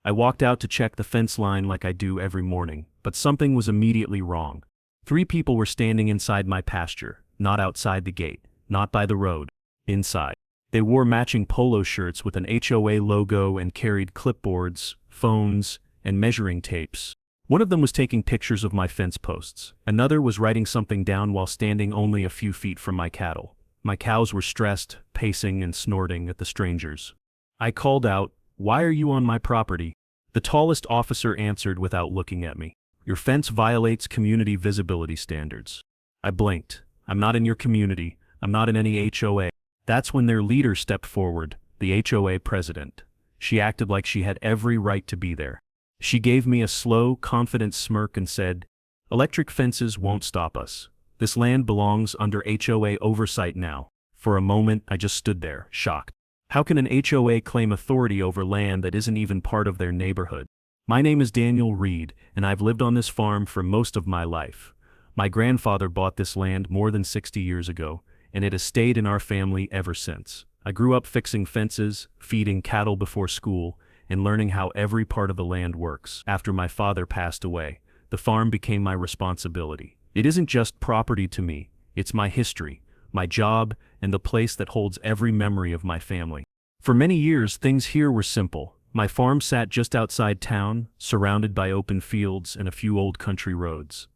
I walked out to check the fence line like I do every morning, but something was immediately wrong. 3 people were standing inside my pasture, not outside the gate, not by the road, inside. They wore matching polo shirts with an HOA logo and carried clipboards, phones, and measuring tapes. One of them was taking pictures of my fence posts. Another was writing something down while standing only a few feet from my cattle. My cows were stressed, pacing and snorting at the strangers. I called out, "Why are you on my property?" The tallest officer answered without looking at me, "Your fence violates community visibility standards." I blinked. "I'm not in your community. I'm not in any HOA. That's when their leader stepped forward, the HOA president. She acted like she had every right to be there. She gave me a slow, confident smirk and said, "Electric fences won't stop us. This land belongs under HOA oversight now." For a moment, I just stood there, shocked. How can an HOA claim authority over land that isn't even part of their neighborhood? My name is Daniel Reed, and I've lived on this farm for most of my life. My grandfather bought this land more than 60 years ago, and it has stayed in our family ever since. I grew up fixing fences, feeding cattle before school, and learning how every part of the land works. After my father passed away, the farm became my responsibility. It isn't just property to me, it's my history, my job, and the place that holds every memory of my family. For many years, things here were simple. My farm sat just outside town, surrounded by open fields and a few old country roads.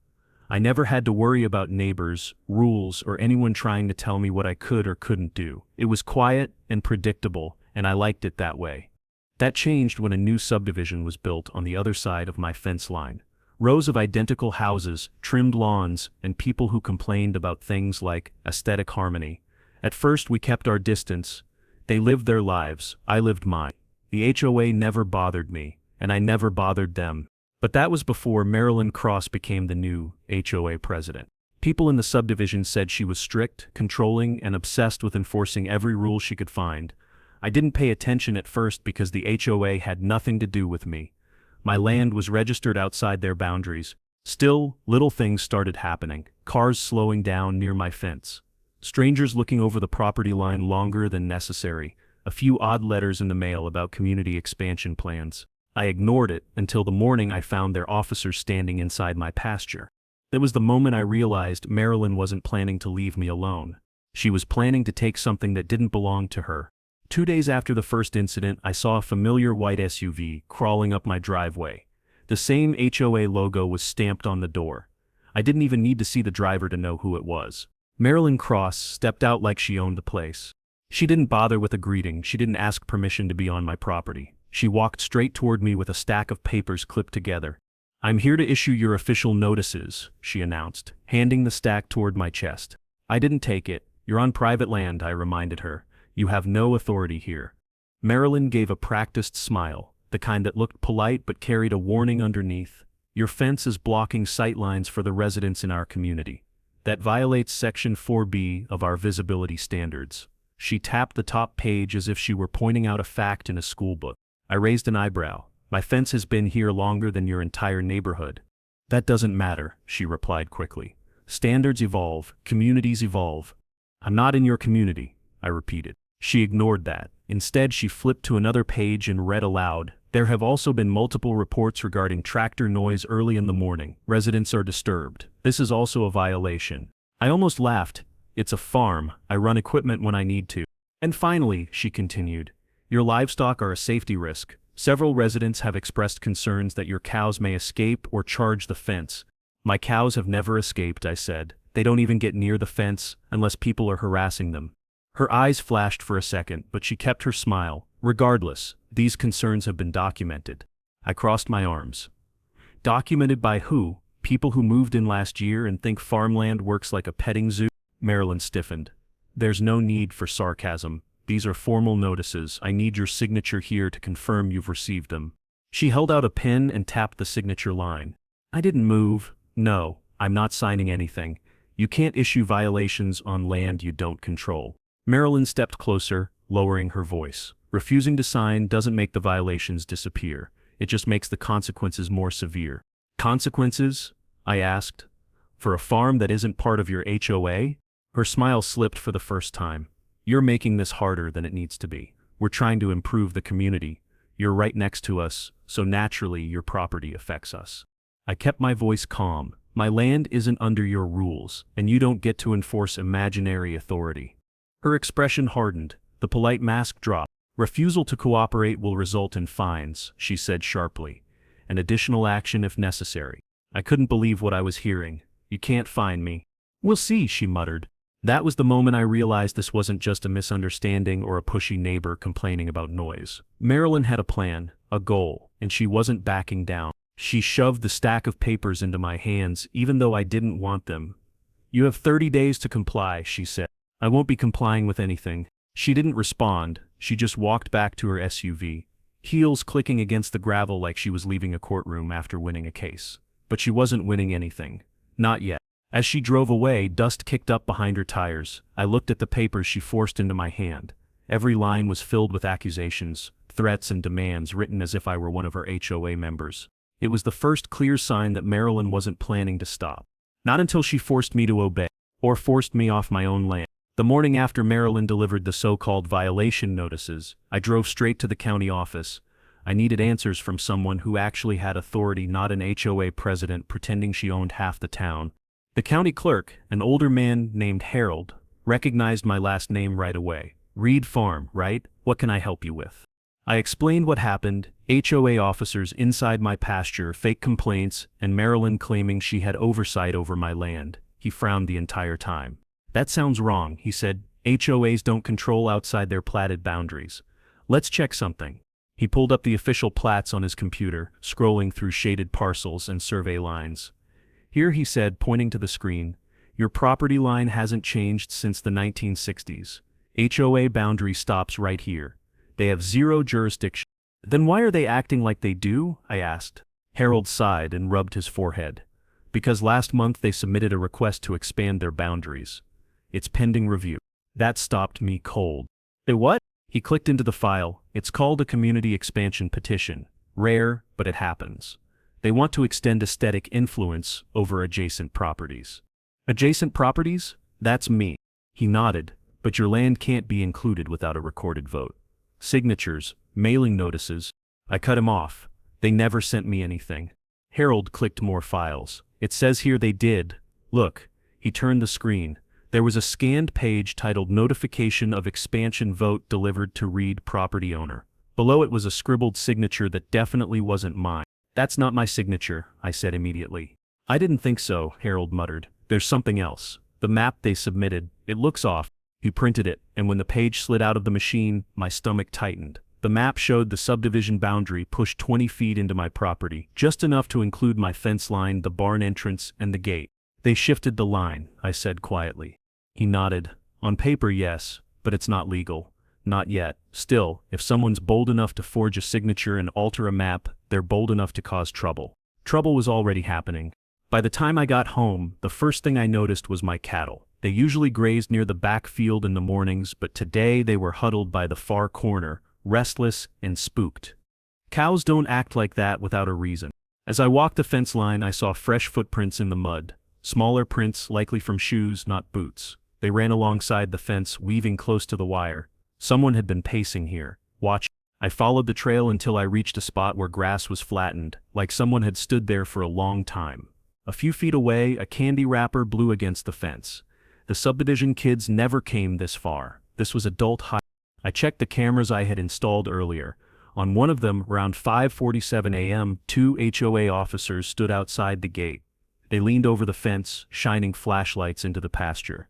I never had to worry about neighbors, rules, or anyone trying to tell me what I could or couldn't do. It was quiet and predictable, and I liked it that way. That changed when a new subdivision was built on the other side of my fence line. Rows of identical houses, trimmed lawns, and people who complained about things like aesthetic harmony. At first we kept our distance. They lived their lives, I lived mine. The HOA never bothered me, and I never bothered them. But that was before Marilyn Cross became the new HOA president. People in the subdivision said she was strict, controlling, and obsessed with enforcing every rule she could find. I didn't pay attention at first because the HOA had nothing to do with me. My land was registered outside their boundaries. Still, little things started happening. Cars slowing down near my fence. Strangers looking over the property line longer than necessary. A few odd letters in the mail about community expansion plans. I ignored it until the morning I found their officers standing inside my pasture. That was the moment I realized Marilyn wasn't planning to leave me alone. She was planning to take something that didn't belong to her. 2 days after the first incident, I saw a familiar white SUV crawling up my driveway. The same HOA logo was stamped on the door. I didn't even need to see the driver to know who it was. Marilyn Cross stepped out like she owned the place. She didn't bother with a greeting. She didn't ask permission to be on my property. She walked straight toward me with a stack of papers clipped together. "I'm here to issue your official notices," she announced, handing the stack toward my chest. I didn't take it. "You're on private land," I reminded her. "You have no authority here." Marilyn gave a practiced smile, the kind that looked polite but carried a warning underneath. "Your fence is blocking sightlines for the residents in our community. That violates Section 4B of our visibility standards." She tapped the top page as if she were pointing out a fact in a school book. I raised an eyebrow. "My fence has been here longer than your entire neighborhood." "That doesn't matter," she replied quickly. "Standards evolve, communities evolve." "I'm not in your community," I repeated. She ignored that. Instead, she flipped to another page and read aloud. "There have also been multiple reports regarding tractor noise early in the morning. Residents are disturbed. This is also a violation." I almost laughed. "It's a farm. I run equipment when I need to." "And finally," she continued, "your livestock are a safety risk. Several residents have expressed concerns that your cows may escape or charge the fence." "My cows have never escaped," I said. "They don't even get near the fence unless people are harassing them." Her eyes flashed for a second, but she kept her smile. "Regardless, these concerns have been documented." I crossed my arms. "Documented by who? People who moved in last year and think farmland works like a petting zoo?" Marilyn stiffened. "There's no need for sarcasm. These are formal notices. I need your signature here to confirm you've received them." She held out a pen and tapped the signature line. I didn't move. "No, I'm not signing anything. You can't issue violations on land you don't control." Marilyn stepped closer, lowering her voice. "Refusing to sign doesn't make the violations disappear. It just makes the consequences more severe." "Consequences?" I asked. "For a farm that isn't part of your HOA?" Her smile slipped for the first time. "You're making this harder than it needs to be. We're trying to improve the community. You're right next to us, so naturally your property affects us. I kept my voice calm. My land isn't under your rules, and you don't get to enforce imaginary authority. Her expression hardened. The polite mask dropped. Refusal to cooperate will result in fines, she said sharply, and additional action if necessary. I couldn't believe what I was hearing. You can't fine me. We'll see, she muttered. That was the moment I realized this wasn't just a misunderstanding or a pushy neighbor complaining about noise. Marilyn had a plan, a goal, and she wasn't backing down. She shoved the stack of papers into my hands, even though I didn't want them. You have 30 days to comply, she said. I won't be complying with anything. She didn't respond. She just walked back to her SUV, heels clicking against the gravel like she was leaving a courtroom after winning a case. But she wasn't winning anything. Not yet. As she drove away, dust kicked up behind her tires. I looked at the papers she forced into my hand. Every line was filled with accusations, threats and demands written as if I were one of her HOA members. It was the first clear sign that Marilyn wasn't planning to stop. Not until she forced me to obey, or forced me off my own land. The morning after Marilyn delivered the so-called violation notices, I drove straight to the county office. I needed answers from someone who actually had authority, not an HOA president pretending she owned half the town. The county clerk, an older man named Harold, recognized my last name right away. Reed Farm, right? What can I help you with? I explained what happened, HOA officers inside my pasture, fake complaints, and Marilyn claiming she had oversight over my land. He frowned the entire time. That sounds wrong, he said. HOAs don't control outside their platted boundaries. Let's check something. He pulled up the official plats on his computer, scrolling through shaded parcels and survey lines. Here, he said, pointing to the screen, your property line hasn't changed since the 1960s. HOA boundary stops right here. They have zero jurisdiction. Then why are they acting like they do? I asked. Harold sighed and rubbed his forehead. Because last month they submitted a request to expand their boundaries. It's pending review. That stopped me cold. What? He clicked into the file. It's called a community expansion petition. Rare, but it happens. They want to extend aesthetic influence over adjacent properties. Adjacent properties? That's me. He nodded, but your land can't be included without a recorded vote. Signatures, mailing notices. I cut him off. They never sent me anything. Harold clicked more files. It says here they did. Look. He turned the screen. There was a scanned page titled Notification of Expansion Vote delivered to Reed property owner. Below it was a scribbled signature that definitely wasn't mine. That's not my signature, I said immediately. I didn't think so, Harold muttered. There's something else. The map they submitted, it looks off. He printed it, and when the page slid out of the machine, my stomach tightened. The map showed the subdivision boundary pushed 20 feet into my property, just enough to include my fence line, the barn entrance, and the gate. They shifted the line, I said quietly. He nodded. On paper, yes, but it's not legal. Not yet. Still, if someone's bold enough to forge a signature and alter a map, they're bold enough to cause trouble. Trouble was already happening. By the time I got home, the first thing I noticed was my cattle. They usually grazed near the back field in the mornings, but today they were huddled by the far corner, restless and spooked. Cows don't act like that without a reason. As I walked the fence line, I saw fresh footprints in the mud. Smaller prints, likely from shoes, not boots. They ran alongside the fence, weaving close to the wire. Someone had been pacing here, watching. I followed the trail until I reached a spot where grass was flattened, like someone had stood there for a long time. A few feet away, a candy wrapper blew against the fence. The subdivision kids never came this far. This was adult high. I checked the cameras I had installed earlier. On one of them, around 5:47 a.m., 2 HOA officers stood outside the gate. They leaned over the fence, shining flashlights into the pasture.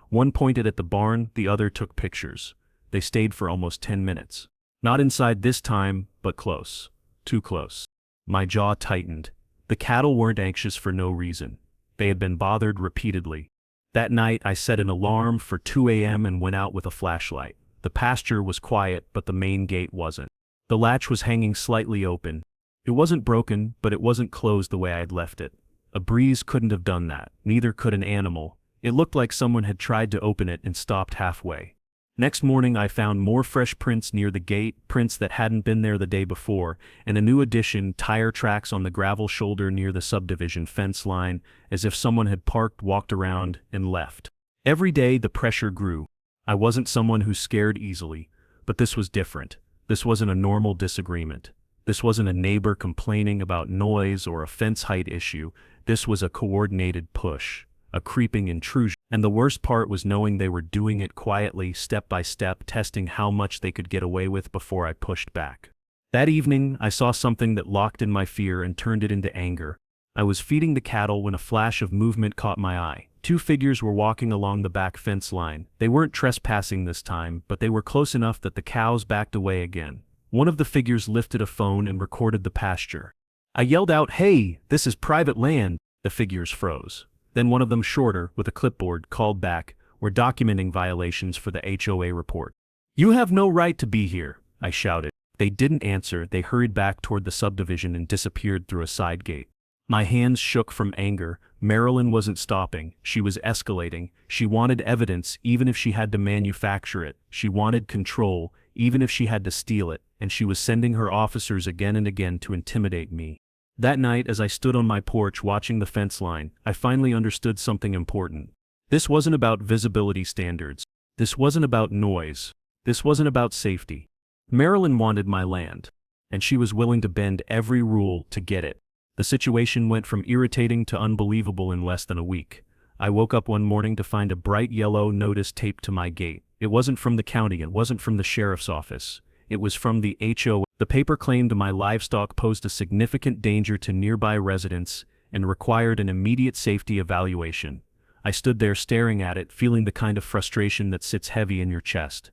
One pointed at the barn, the other took pictures. They stayed for almost 10 minutes. Not inside this time, but close. Too close. My jaw tightened. The cattle weren't anxious for no reason. They had been bothered repeatedly. That night, I set an alarm for 2 a.m. and went out with a flashlight. The pasture was quiet, but the main gate wasn't. The latch was hanging slightly open. It wasn't broken, but it wasn't closed the way I had left it. A breeze couldn't have done that. Neither could an animal. It looked like someone had tried to open it and stopped halfway. Next morning, I found more fresh prints near the gate, prints that hadn't been there the day before, and a new addition, tire tracks on the gravel shoulder near the subdivision fence line, as if someone had parked, walked around, and left. Every day, the pressure grew. I wasn't someone who scared easily, but this was different. This wasn't a normal disagreement. This wasn't a neighbor complaining about noise or a fence height issue. This was a coordinated push, a creeping intrusion. And the worst part was knowing they were doing it quietly, step by step, testing how much they could get away with before I pushed back. That evening, I saw something that locked in my fear and turned it into anger. I was feeding the cattle when a flash of movement caught my eye. Two figures were walking along the back fence line. They weren't trespassing this time, but they were close enough that the cows backed away again. One of the figures lifted a phone and recorded the pasture. I yelled out, "Hey, this is private land." The figures froze. Then one of them, shorter, with a clipboard, called back, "We're documenting violations for the HOA report." "You have no right to be here," I shouted. They didn't answer. They hurried back toward the subdivision and disappeared through a side gate. My hands shook from anger. Marilyn wasn't stopping. She was escalating. She wanted evidence, even if she had to manufacture it. She wanted control, even if she had to steal it, and she was sending her officers again and again to intimidate me. That night, as I stood on my porch watching the fence line, I finally understood something important. This wasn't about visibility standards. This wasn't about noise. This wasn't about safety. Marilyn wanted my land, and she was willing to bend every rule to get it. The situation went from irritating to unbelievable in less than a week. I woke up one morning to find a bright yellow notice taped to my gate. It wasn't from the county, it wasn't from the sheriff's office. It was from the HOA. The paper claimed my livestock posed a significant danger to nearby residents and required an immediate safety evaluation. I stood there staring at it, feeling the kind of frustration that sits heavy in your chest.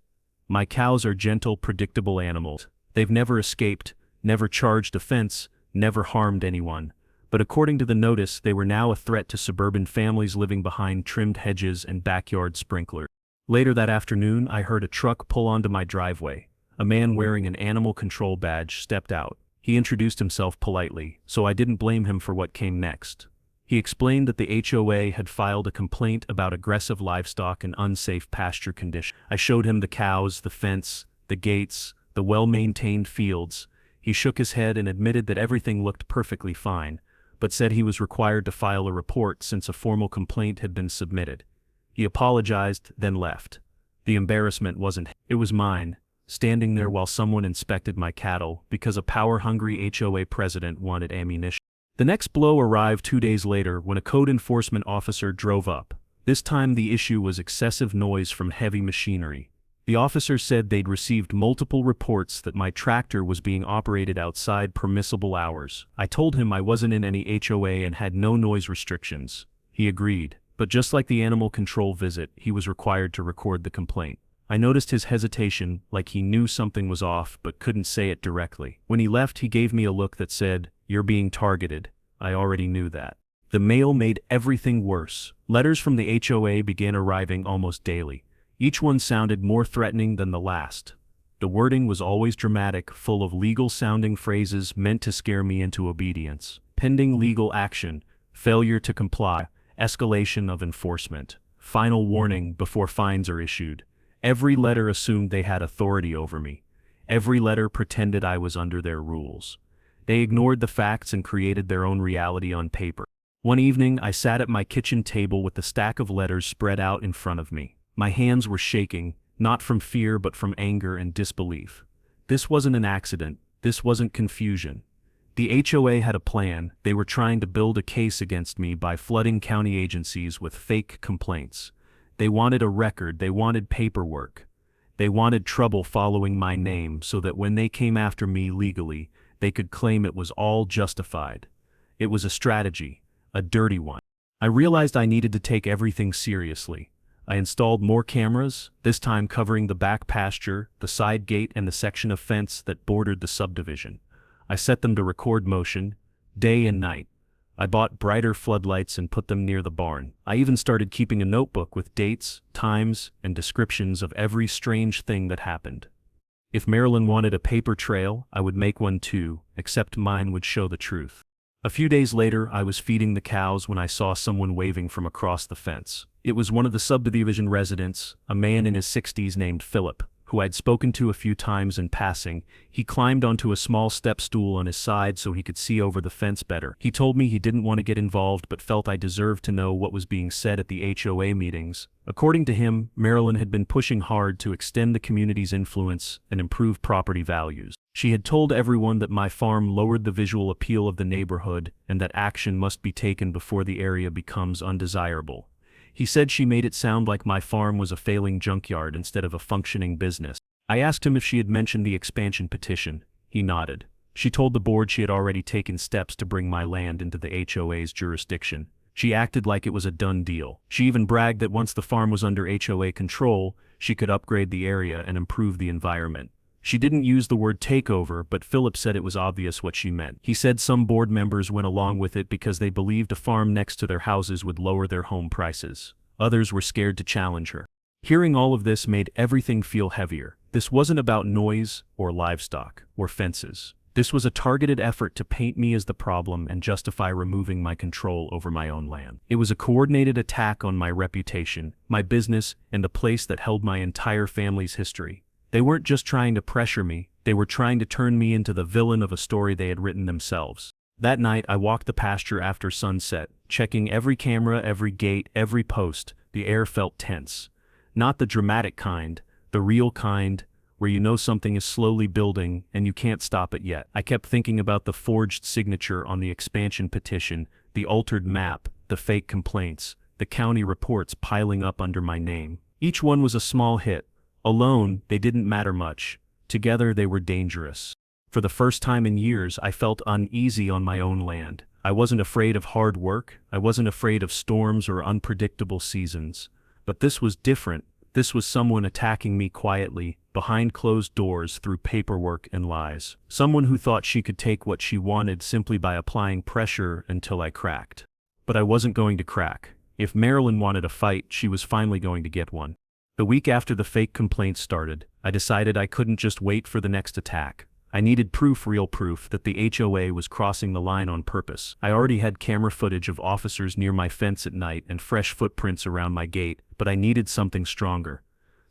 My cows are gentle, predictable animals. They've never escaped, never charged a fence, never harmed anyone. But according to the notice, they were now a threat to suburban families living behind trimmed hedges and backyard sprinklers. Later that afternoon, I heard a truck pull onto my driveway. A man wearing an animal control badge stepped out. He introduced himself politely, so I didn't blame him for what came next. He explained that the HOA had filed a complaint about aggressive livestock and unsafe pasture conditions. I showed him the cows, the fence, the gates, the well-maintained fields. He shook his head and admitted that everything looked perfectly fine, but said he was required to file a report since a formal complaint had been submitted. He apologized, then left. The embarrassment wasn't his, it was mine, standing there while someone inspected my cattle because a power-hungry HOA president wanted ammunition. The next blow arrived 2 days later when a code enforcement officer drove up. This time the issue was excessive noise from heavy machinery. The officer said they'd received multiple reports that my tractor was being operated outside permissible hours. I told him I wasn't in any HOA and had no noise restrictions. He agreed, but just like the animal control visit, he was required to record the complaint. I noticed his hesitation, like he knew something was off but couldn't say it directly. When he left, he gave me a look that said, "You're being targeted." I already knew that. The mail made everything worse. Letters from the HOA began arriving almost daily. Each one sounded more threatening than the last. The wording was always dramatic, full of legal-sounding phrases meant to scare me into obedience. Pending legal action, failure to comply, escalation of enforcement, final warning before fines are issued. Every letter assumed they had authority over me. Every letter pretended I was under their rules. They ignored the facts and created their own reality on paper. One evening, I sat at my kitchen table with the stack of letters spread out in front of me. My hands were shaking, not from fear but from anger and disbelief. This wasn't an accident. This wasn't confusion. The HOA had a plan. They were trying to build a case against me by flooding county agencies with fake complaints. They wanted a record. They wanted paperwork. They wanted trouble following my name so that when they came after me legally, they could claim it was all justified. It was a strategy, a dirty one. I realized I needed to take everything seriously. I installed more cameras, this time covering the back pasture, the side gate, and the section of fence that bordered the subdivision. I set them to record motion, day and night. I bought brighter floodlights and put them near the barn. I even started keeping a notebook with dates, times, and descriptions of every strange thing that happened. If Marilyn wanted a paper trail, I would make one too, except mine would show the truth. A few days later, I was feeding the cows when I saw someone waving from across the fence. It was one of the subdivision residents, a man in his 60s named Philip. who I'd spoken to a few times in passing. He climbed onto a small step stool on his side so he could see over the fence better. He told me he didn't want to get involved but felt I deserved to know what was being said at the HOA meetings. According to him, Marilyn had been pushing hard to extend the community's influence and improve property values. She had told everyone that my farm lowered the visual appeal of the neighborhood and that action must be taken before the area becomes undesirable. He said she made it sound like my farm was a failing junkyard instead of a functioning business. I asked him if she had mentioned the expansion petition. He nodded. She told the board she had already taken steps to bring my land into the HOA's jurisdiction. She acted like it was a done deal. She even bragged that once the farm was under HOA control, she could upgrade the area and improve the environment. She didn't use the word takeover, but Philip said it was obvious what she meant. He said some board members went along with it because they believed a farm next to their houses would lower their home prices. Others were scared to challenge her. Hearing all of this made everything feel heavier. This wasn't about noise, or livestock, or fences. This was a targeted effort to paint me as the problem and justify removing my control over my own land. It was a coordinated attack on my reputation, my business, and the place that held my entire family's history. They weren't just trying to pressure me, they were trying to turn me into the villain of a story they had written themselves. That night I walked the pasture after sunset, checking every camera, every gate, every post. The air felt tense. Not the dramatic kind, the real kind, where you know something is slowly building and you can't stop it yet. I kept thinking about the forged signature on the expansion petition, the altered map, the fake complaints, the county reports piling up under my name. Each one was a small hit. Alone, they didn't matter much. Together, they were dangerous. For the first time in years, I felt uneasy on my own land. I wasn't afraid of hard work. I wasn't afraid of storms or unpredictable seasons. But this was different. This was someone attacking me quietly, behind closed doors, through paperwork and lies. Someone who thought she could take what she wanted simply by applying pressure until I cracked. But I wasn't going to crack. If Marilyn wanted a fight, she was finally going to get one. The week after the fake complaints started, I decided I couldn't just wait for the next attack. I needed proof, real proof, that the HOA was crossing the line on purpose. I already had camera footage of officers near my fence at night and fresh footprints around my gate, but I needed something stronger.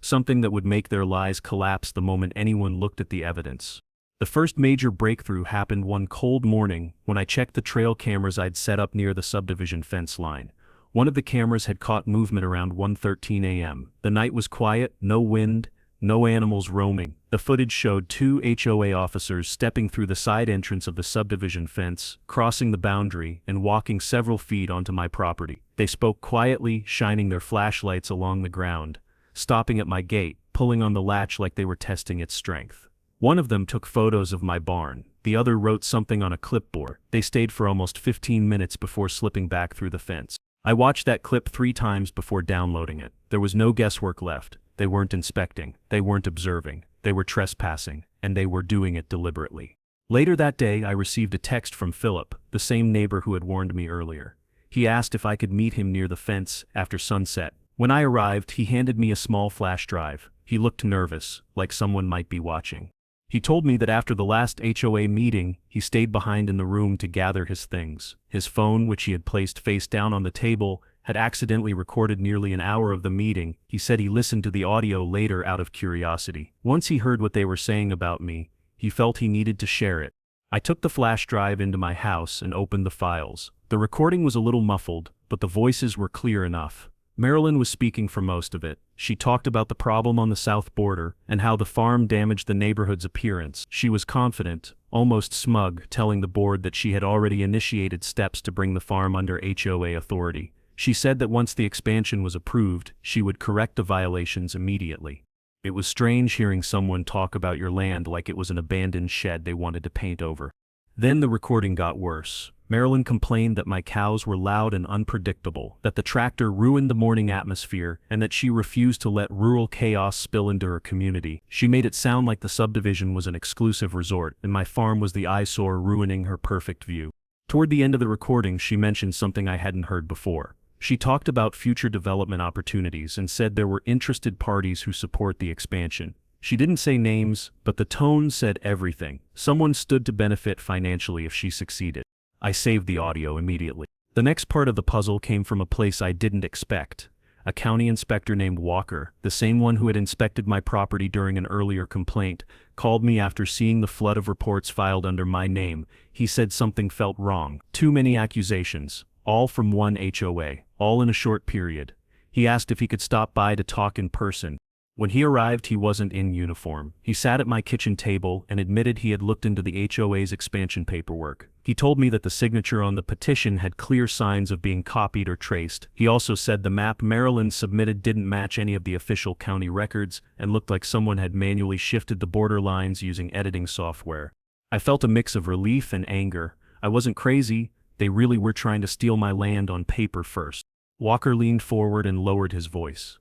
Something that would make their lies collapse the moment anyone looked at the evidence. The first major breakthrough happened one cold morning when I checked the trail cameras I'd set up near the subdivision fence line. One of the cameras had caught movement around 1:13 a.m. The night was quiet, no wind, no animals roaming. The footage showed two HOA officers stepping through the side entrance of the subdivision fence, crossing the boundary, and walking several feet onto my property. They spoke quietly, shining their flashlights along the ground, stopping at my gate, pulling on the latch like they were testing its strength. One of them took photos of my barn. The other wrote something on a clipboard. They stayed for almost 15 minutes before slipping back through the fence. I watched that clip 3 times before downloading it. There was no guesswork left. They weren't inspecting, they weren't observing, they were trespassing, and they were doing it deliberately. Later that day, I received a text from Philip, the same neighbor who had warned me earlier. He asked if I could meet him near the fence after sunset. When I arrived, he handed me a small flash drive. He looked nervous, like someone might be watching. He told me that after the last HOA meeting, he stayed behind in the room to gather his things. His phone, which he had placed face down on the table, had accidentally recorded nearly an hour of the meeting. He said he listened to the audio later out of curiosity. Once he heard what they were saying about me, he felt he needed to share it. I took the flash drive into my house and opened the files. The recording was a little muffled, but the voices were clear enough. Marilyn was speaking for most of it. She talked about the problem on the south border and how the farm damaged the neighborhood's appearance. She was confident, almost smug, telling the board that she had already initiated steps to bring the farm under HOA authority. She said that once the expansion was approved, she would correct the violations immediately. It was strange hearing someone talk about your land like it was an abandoned shed they wanted to paint over. Then the recording got worse. Marilyn complained that my cows were loud and unpredictable, that the tractor ruined the morning atmosphere, and that she refused to let rural chaos spill into her community. She made it sound like the subdivision was an exclusive resort, and my farm was the eyesore ruining her perfect view. Toward the end of the recording, she mentioned something I hadn't heard before. She talked about future development opportunities and said there were interested parties who support the expansion. She didn't say names, but the tone said everything. Someone stood to benefit financially if she succeeded. I saved the audio immediately. The next part of the puzzle came from a place I didn't expect. A county inspector named Walker, the same one who had inspected my property during an earlier complaint, called me after seeing the flood of reports filed under my name. He said something felt wrong. Too many accusations, all from one HOA, all in a short period. He asked if he could stop by to talk in person. When he arrived, he wasn't in uniform. He sat at my kitchen table and admitted he had looked into the HOA's expansion paperwork. He told me that the signature on the petition had clear signs of being copied or traced. He also said the map Maryland submitted didn't match any of the official county records and looked like someone had manually shifted the border lines using editing software. I felt a mix of relief and anger. I wasn't crazy. They really were trying to steal my land on paper first. Walker leaned forward and lowered his voice.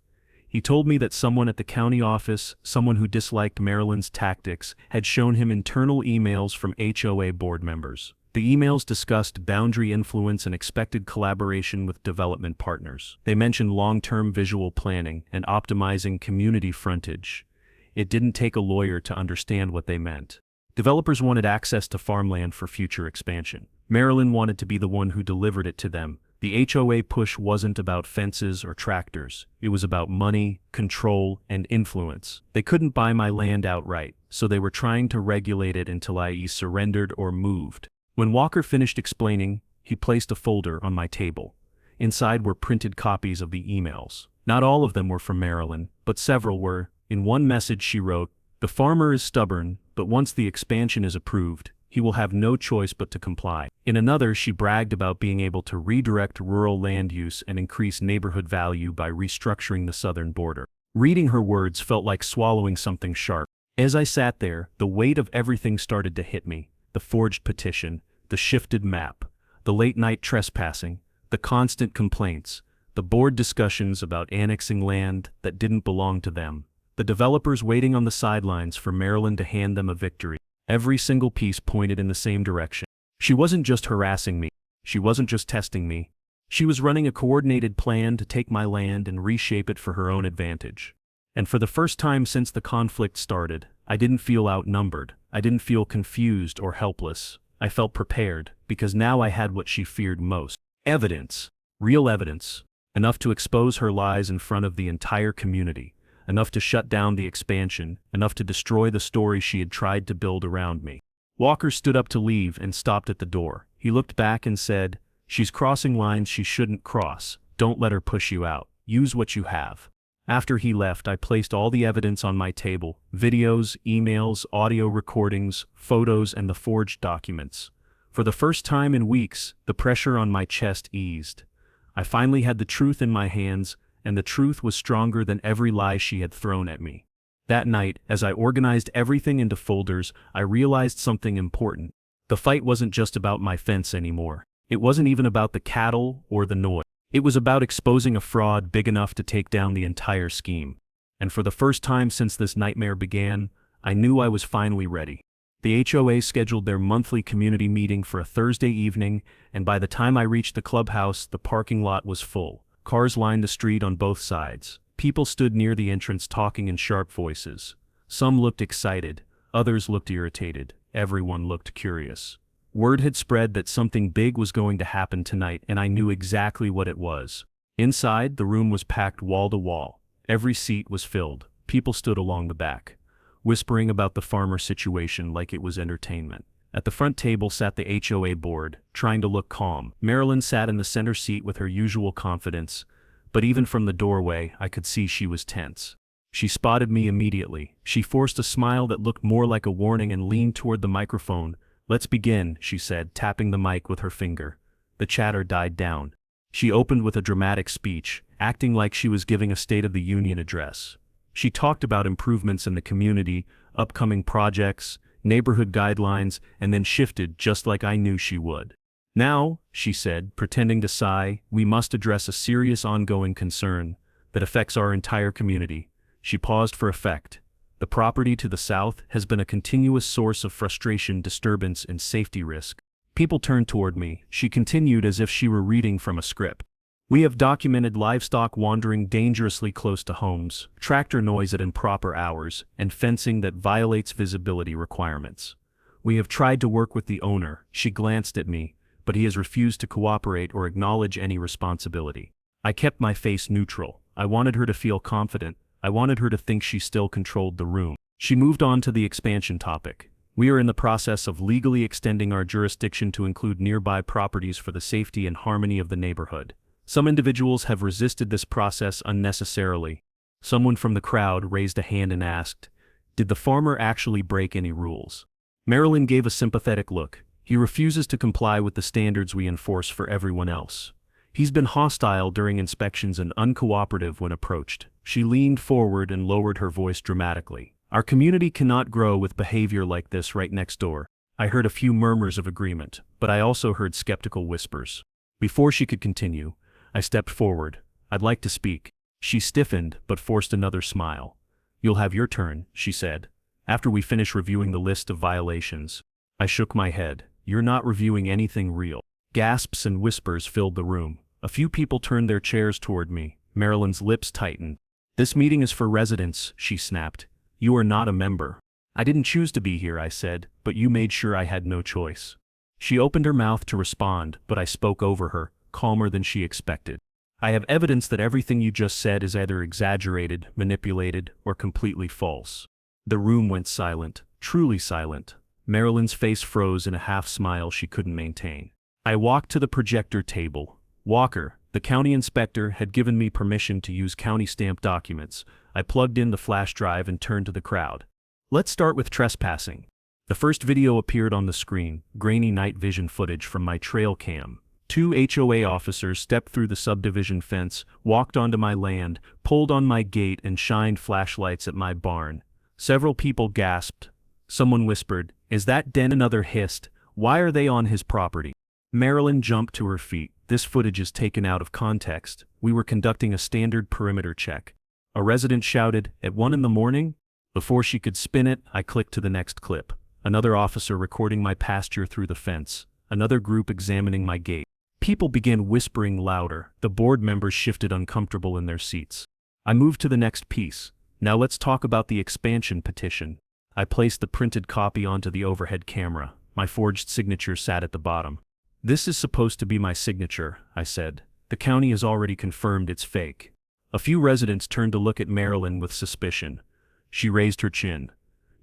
He told me that someone at the county office, someone who disliked Maryland's tactics, had shown him internal emails from HOA board members. The emails discussed boundary influence and expected collaboration with development partners. They mentioned long-term visual planning and optimizing community frontage. It didn't take a lawyer to understand what they meant. Developers wanted access to farmland for future expansion. Maryland wanted to be the one who delivered it to them. The HOA push wasn't about fences or tractors. It was about money, control, and influence. They couldn't buy my land outright, so they were trying to regulate it until I either surrendered or moved. When Walker finished explaining, he placed a folder on my table. Inside were printed copies of the emails. Not all of them were from Maryland, but several were. In one message she wrote, "The farmer is stubborn, but once the expansion is approved, he will have no choice but to comply." In another, she bragged about being able to redirect rural land use and increase neighborhood value by restructuring the southern border. Reading her words felt like swallowing something sharp. As I sat there, the weight of everything started to hit me. The forged petition, the shifted map, the late-night trespassing, the constant complaints, the board discussions about annexing land that didn't belong to them, the developers waiting on the sidelines for Maryland to hand them a victory. Every single piece pointed in the same direction. She wasn't just harassing me. She wasn't just testing me. She was running a coordinated plan to take my land and reshape it for her own advantage. And for the first time since the conflict started, I didn't feel outnumbered. I didn't feel confused or helpless. I felt prepared, because now I had what she feared most. Evidence. Real evidence. Enough to expose her lies in front of the entire community. Enough to shut down the expansion, enough to destroy the story she had tried to build around me. Walker stood up to leave and stopped at the door. He looked back and said, "She's crossing lines she shouldn't cross. Don't let her push you out. Use what you have." After he left, I placed all the evidence on my table: videos, emails, audio recordings, photos, and the forged documents. For the first time in weeks, the pressure on my chest eased. I finally had the truth in my hands, and the truth was stronger than every lie she had thrown at me. That night, as I organized everything into folders, I realized something important. The fight wasn't just about my fence anymore. It wasn't even about the cattle or the noise. It was about exposing a fraud big enough to take down the entire scheme. And for the first time since this nightmare began, I knew I was finally ready. The HOA scheduled their monthly community meeting for a Thursday evening, and by the time I reached the clubhouse, the parking lot was full. Cars lined the street on both sides. People stood near the entrance talking in sharp voices. Some looked excited, others looked irritated, everyone looked curious. Word had spread that something big was going to happen tonight, and I knew exactly what it was. Inside, the room was packed wall to wall. Every seat was filled. People stood along the back, whispering about the farmer situation like it was entertainment. At the front table sat the HOA board, trying to look calm. Marilyn sat in the center seat with her usual confidence, but even from the doorway, I could see she was tense. She spotted me immediately. She forced a smile that looked more like a warning and leaned toward the microphone. "Let's begin," she said, tapping the mic with her finger. The chatter died down. She opened with a dramatic speech, acting like she was giving a State of the Union address. She talked about improvements in the community, upcoming projects, neighborhood guidelines, and then shifted just like I knew she would. "Now," she said, pretending to sigh, "we must address a serious ongoing concern that affects our entire community." She paused for effect. "The property to the south has been a continuous source of frustration, disturbance, and safety risk." People turned toward me. She continued as if she were reading from a script. "We have documented livestock wandering dangerously close to homes, tractor noise at improper hours, and fencing that violates visibility requirements. We have tried to work with the owner," she glanced at me, "but he has refused to cooperate or acknowledge any responsibility." I kept my face neutral. I wanted her to feel confident. I wanted her to think she still controlled the room. She moved on to the expansion topic. We are in the process of legally extending our jurisdiction to include nearby properties for the safety and harmony of the neighborhood. Some individuals have resisted this process unnecessarily. Someone from the crowd raised a hand and asked, "Did the farmer actually break any rules?" Marilyn gave a sympathetic look. "He refuses to comply with the standards we enforce for everyone else. He's been hostile during inspections and uncooperative when approached." She leaned forward and lowered her voice dramatically. "Our community cannot grow with behavior like this right next door." I heard a few murmurs of agreement, but I also heard skeptical whispers. Before she could continue, I stepped forward. "I'd like to speak." She stiffened, but forced another smile. "You'll have your turn," she said, "after we finish reviewing the list of violations." I shook my head. "You're not reviewing anything real." Gasps and whispers filled the room. A few people turned their chairs toward me. Marilyn's lips tightened. "This meeting is for residents," she snapped. "You are not a member." "I didn't choose to be here," I said, "but you made sure I had no choice." She opened her mouth to respond, but I spoke over her, calmer than she expected. "I have evidence that everything you just said is either exaggerated, manipulated, or completely false." The room went silent, truly silent. Marilyn's face froze in a half-smile she couldn't maintain. I walked to the projector table. Walker, the county inspector, had given me permission to use county-stamped documents. I plugged in the flash drive and turned to the crowd. "Let's start with trespassing." The first video appeared on the screen, grainy night vision footage from my trail cam. 2 HOA officers stepped through the subdivision fence, walked onto my land, pulled on my gate, and shined flashlights at my barn. Several people gasped. Someone whispered, "Is that Den?" Another hissed, "Why are they on his property?" Marilyn jumped to her feet. "This footage is taken out of context. We were conducting a standard perimeter check." A resident shouted, "At 1 in the morning?" Before she could spin it, I clicked to the next clip. Another officer recording my pasture through the fence. Another group examining my gate. People began whispering louder. The board members shifted uncomfortable in their seats. I moved to the next piece. "Now let's talk about the expansion petition." I placed the printed copy onto the overhead camera. My forged signature sat at the bottom. "This is supposed to be my signature," I said. "The county has already confirmed it's fake." A few residents turned to look at Marilyn with suspicion. She raised her chin.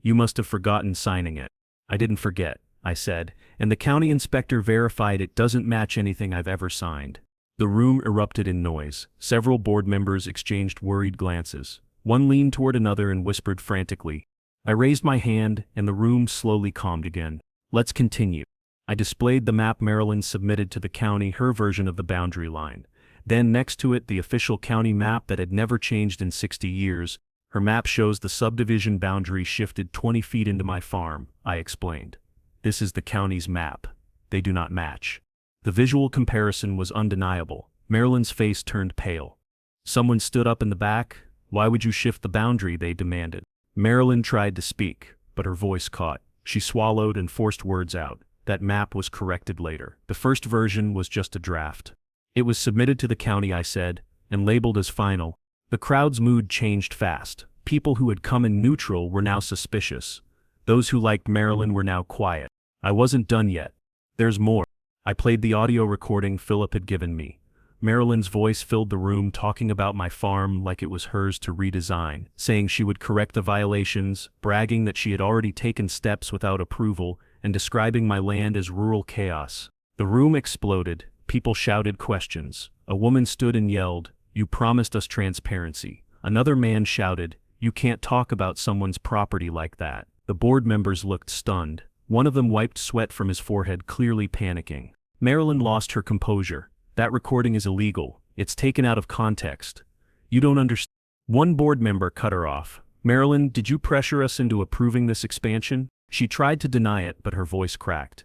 "You must have forgotten signing it." "I didn't forget," I said, "and the county inspector verified it doesn't match anything I've ever signed." The room erupted in noise. Several board members exchanged worried glances. One leaned toward another and whispered frantically. I raised my hand, and the room slowly calmed again. "Let's continue." I displayed the map Marilyn submitted to the county, her version of the boundary line. Then next to it, the official county map that had never changed in 60 years. "Her map shows the subdivision boundary shifted 20 feet into my farm," I explained. "This is the county's map. They do not match." The visual comparison was undeniable. Marilyn's face turned pale. Someone stood up in the back. "Why would you shift the boundary?" they demanded. Marilyn tried to speak, but her voice caught. She swallowed and forced words out. That map was corrected later. The first version was just a draft. "It was submitted to the county," I said, "and labeled as final." The crowd's mood changed fast. People who had come in neutral were now suspicious. Those who liked Marilyn were now quiet. I wasn't done yet. "There's more." I played the audio recording Philip had given me. Marilyn's voice filled the room, talking about my farm like it was hers to redesign, saying she would correct the violations, bragging that she had already taken steps without approval, and describing my land as rural chaos. The room exploded. People shouted questions. A woman stood and yelled, "You promised us transparency." Another man shouted, "You can't talk about someone's property like that." The board members looked stunned. One of them wiped sweat from his forehead, clearly panicking. Marilyn lost her composure. "That recording is illegal. It's taken out of context. You don't understand." One board member cut her off. "Marilyn, did you pressure us into approving this expansion?" She tried to deny it, but her voice cracked.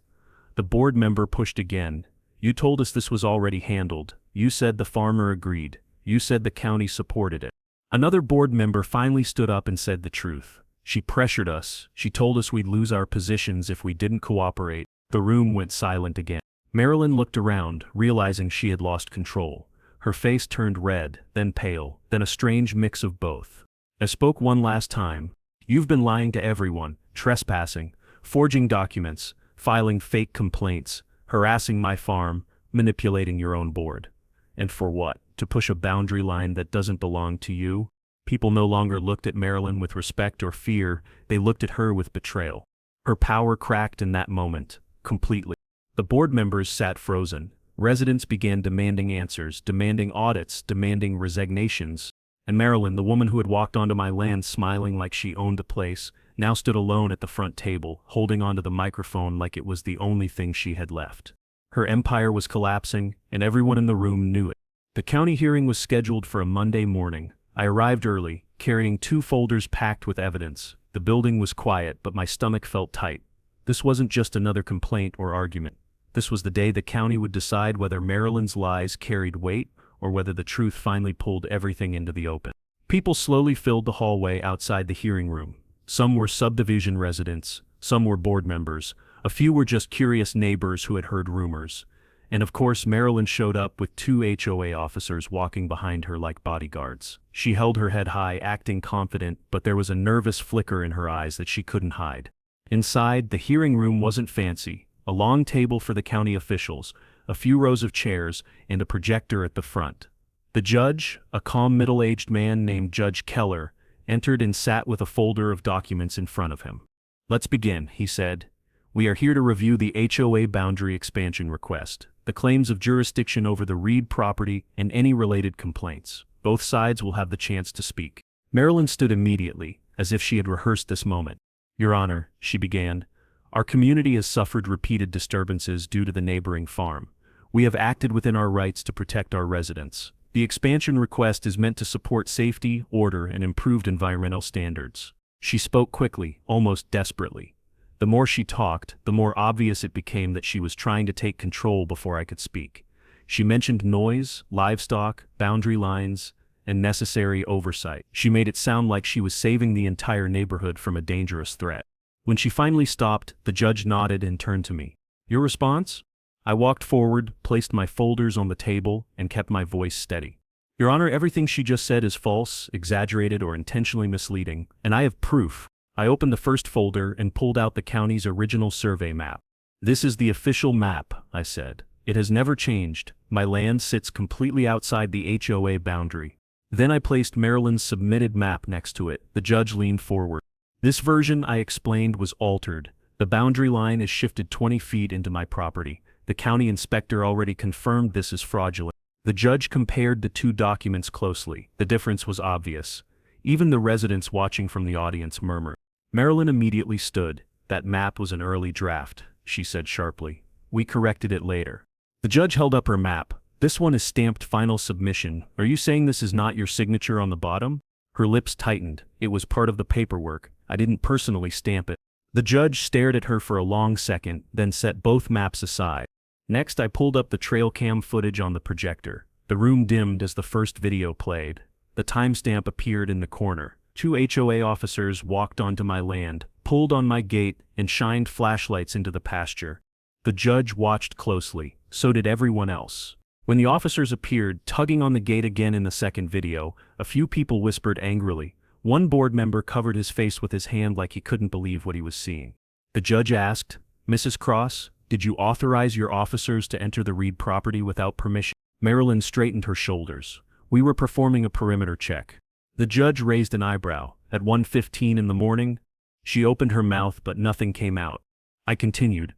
The board member pushed again. "You told us this was already handled. You said the farmer agreed. You said the county supported it." Another board member finally stood up and said the truth. "She pressured us. She told us we'd lose our positions if we didn't cooperate." The room went silent again. Marilyn looked around, realizing she had lost control. Her face turned red, then pale, then a strange mix of both. I spoke one last time. "You've been lying to everyone, trespassing, forging documents, filing fake complaints, harassing my farm, manipulating your own board. And for what?" to push a boundary line that doesn't belong to you? People no longer looked at Marilyn with respect or fear, they looked at her with betrayal. Her power cracked in that moment, completely. The board members sat frozen. Residents began demanding answers, demanding audits, demanding resignations. And Marilyn, the woman who had walked onto my land smiling like she owned the place, now stood alone at the front table, holding onto the microphone like it was the only thing she had left. Her empire was collapsing, and everyone in the room knew it. The county hearing was scheduled for a Monday morning. I arrived early, carrying 2 folders packed with evidence. The building was quiet, but my stomach felt tight. This wasn't just another complaint or argument. This was the day the county would decide whether Marilyn's lies carried weight or whether the truth finally pulled everything into the open. People slowly filled the hallway outside the hearing room. Some were subdivision residents, some were board members, a few were just curious neighbors who had heard rumors. And of course Marilyn showed up with 2 HOA officers walking behind her like bodyguards. She held her head high, acting confident, but there was a nervous flicker in her eyes that she couldn't hide. Inside, the hearing room wasn't fancy. A long table for the county officials, a few rows of chairs, and a projector at the front. The judge, a calm middle-aged man named Judge Keller, entered and sat with a folder of documents in front of him. "Let's begin," he said. "We are here to review the HOA boundary expansion request, the claims of jurisdiction over the Reed property, and any related complaints. Both sides will have the chance to speak." Marilyn stood immediately, as if she had rehearsed this moment. "Your Honor," she began, "our community has suffered repeated disturbances due to the neighboring farm. We have acted within our rights to protect our residents. The expansion request is meant to support safety, order, and improved environmental standards." She spoke quickly, almost desperately. The more she talked, the more obvious it became that she was trying to take control before I could speak. She mentioned noise, livestock, boundary lines, and necessary oversight. She made it sound like she was saving the entire neighborhood from a dangerous threat. When she finally stopped, the judge nodded and turned to me. "Your response?" I walked forward, placed my folders on the table, and kept my voice steady. "Your Honor, everything she just said is false, exaggerated, or intentionally misleading, and I have proof." I opened the first folder and pulled out the county's original survey map. "This is the official map," I said. "It has never changed. My land sits completely outside the HOA boundary." Then I placed Marilyn's submitted map next to it. The judge leaned forward. "This version," I explained, "was altered. The boundary line is shifted 20 feet into my property. The county inspector already confirmed this is fraudulent." The judge compared the 2 documents closely. The difference was obvious. Even the residents watching from the audience murmured. Marilyn immediately stood. "That map was an early draft," she said sharply. "We corrected it later." The judge held up her map. "This one is stamped final submission. Are you saying this is not your signature on the bottom?" Her lips tightened. "It was part of the paperwork. I didn't personally stamp it." The judge stared at her for a long second, then set both maps aside. Next, I pulled up the trail cam footage on the projector. The room dimmed as the first video played. The timestamp appeared in the corner. 2 HOA officers walked onto my land, pulled on my gate, and shined flashlights into the pasture. The judge watched closely. So did everyone else. When the officers appeared, tugging on the gate again in the second video, a few people whispered angrily. One board member covered his face with his hand like he couldn't believe what he was seeing. The judge asked, "Mrs. Cross, did you authorize your officers to enter the Reed property without permission?" Marilyn straightened her shoulders. "We were performing a perimeter check." The judge raised an eyebrow. At 1:15 in the morning, she opened her mouth but nothing came out. I continued.